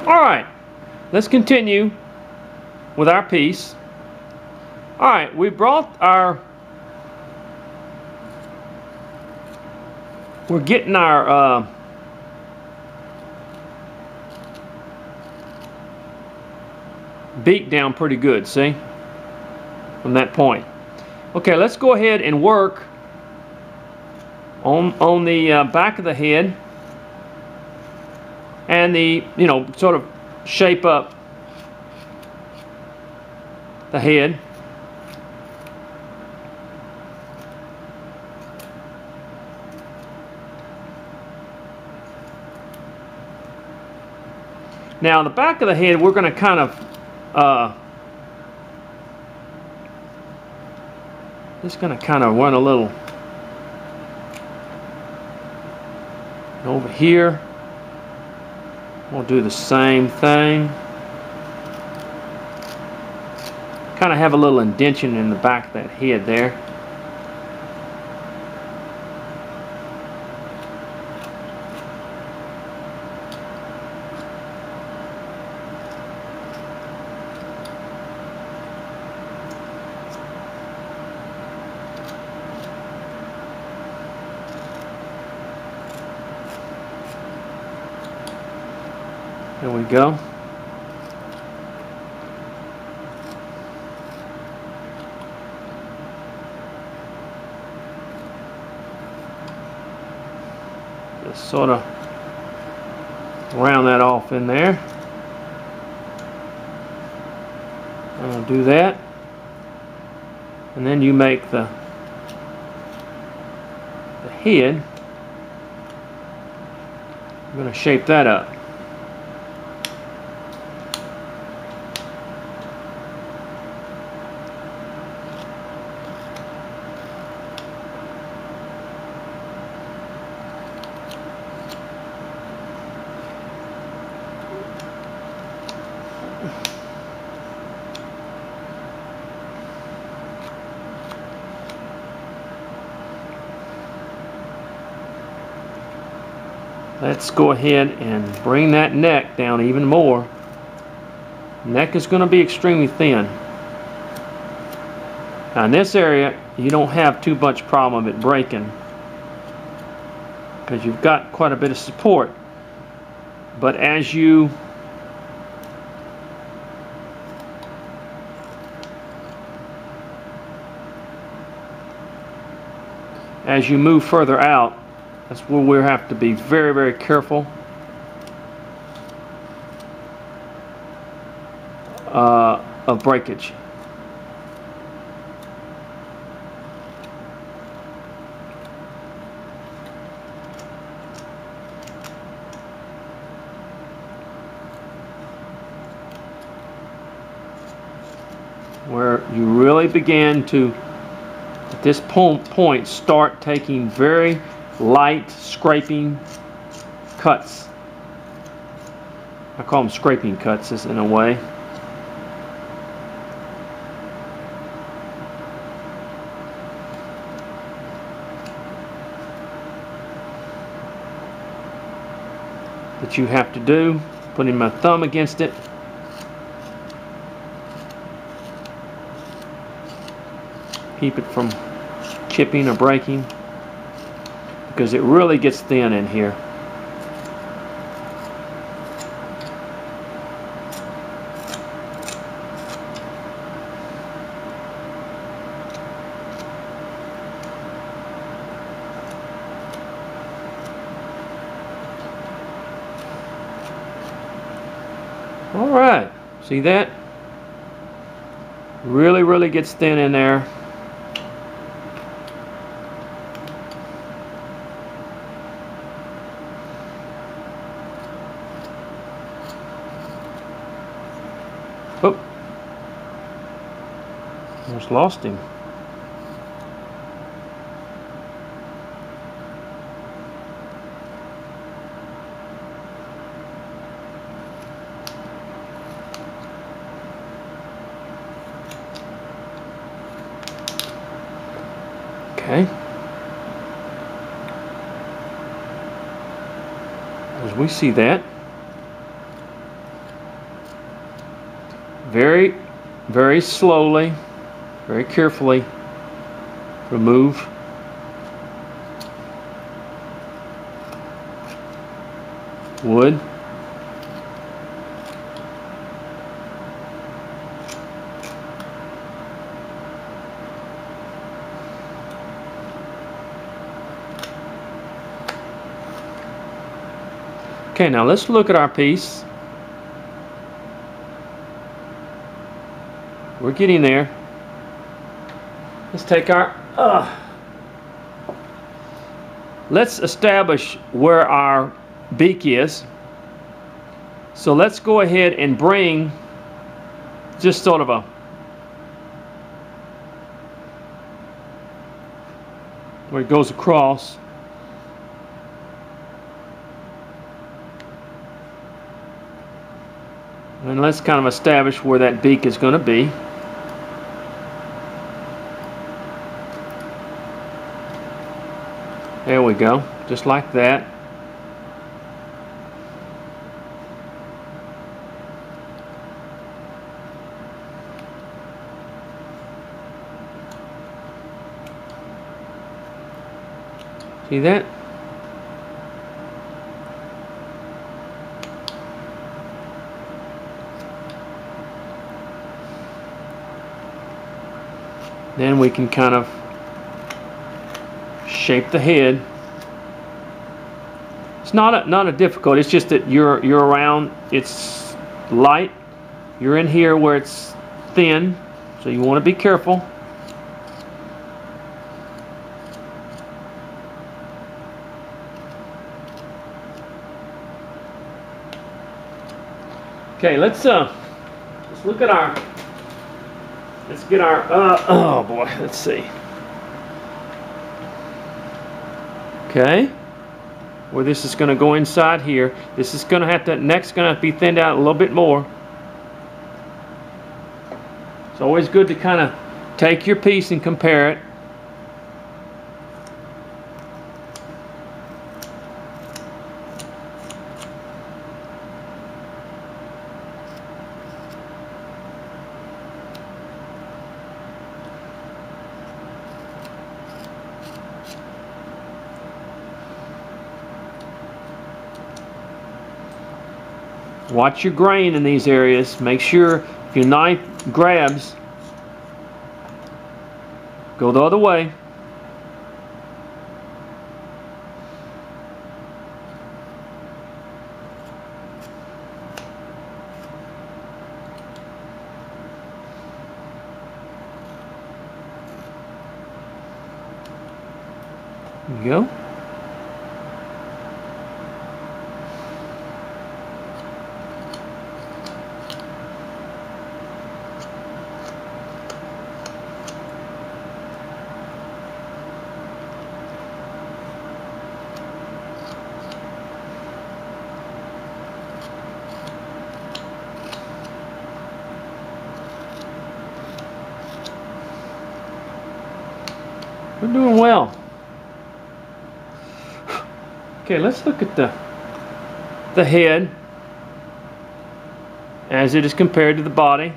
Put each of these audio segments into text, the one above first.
Alright, let's continue with our piece. Alright, we brought our, we're getting our beak down pretty good, see? From that point. Okay, let's go ahead and work on the back of the head and the, you know, sort of shape up the head. Now the back of the head, we're going to kind of just going to kind of run a little over here. We'll do the same thing. Kind of have a little indentation in the back of that head there. There we go. Just sort of round that off in there. I'll do that. And then you make the head. I'm going to shape that up. Let's go ahead and bring that neck down even more. Neck is going to be extremely thin. Now in this area, you don't have too much problem of it breaking because you've got quite a bit of support. But as you move further out, that's where we'll have to be very, very careful of breakage. Where you really begin to, at this point, start taking very light scraping cuts. I call them scraping cuts in a way. That you have to do. Putting my thumb against it. Keep it from chipping or breaking, because it really gets thin in here. All right, see that? Really gets thin in there. Oh, almost lost him. Okay. As we see that. very, very slowly, very carefully remove wood. Okay, now let's look at our piece. We're getting there. Let's take our let's establish where our beak is. So let's go ahead and bring just sort of a where it goes across. And let's kind of establish where that beak is going to be. There we go, just like that. See that? Then we can kind of shape the head. It's not a difficult. It's just that you're around. It's light. You're in here where it's thin, so you want to be careful. Okay, let's look at our. Let's get our, oh boy, let's see. Okay, where this is going to go inside here. This is going to have to, neck's going to have to be thinned out a little bit more. It's always good to kind of take your piece and compare it. Watch your grain in these areas. Make sure if your knife grabs, go the other way. There you go. We're doing well. Okay, let's look at the head as it is compared to the body,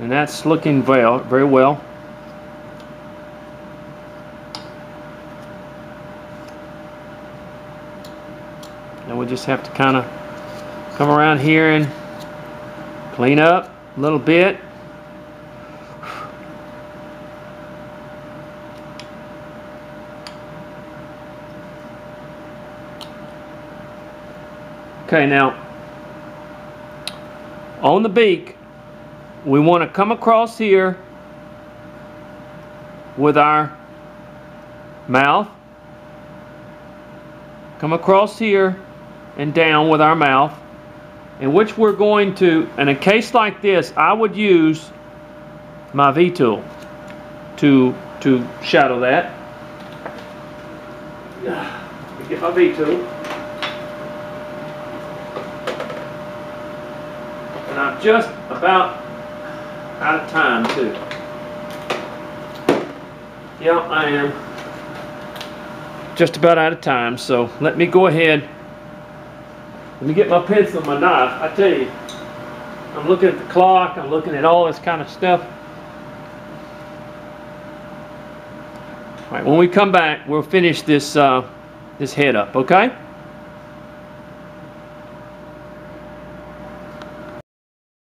and that's looking very well. And we'll just have to kind of come around here and clean up a little bit. Okay, now on the beak, we want to come across here with our mouth, come across here and down with our mouth, in which we're going to, in a case like this, I would use my V tool to shadow that. Let me get my V tool. And I'm just about out of time too. Yeah, I am just about out of time, so let me go ahead. Let me get my pencil and my knife. I tell you, I'm looking at the clock. I'm looking at all this kind of stuff. All right, when we come back, we'll finish this this head up, okay?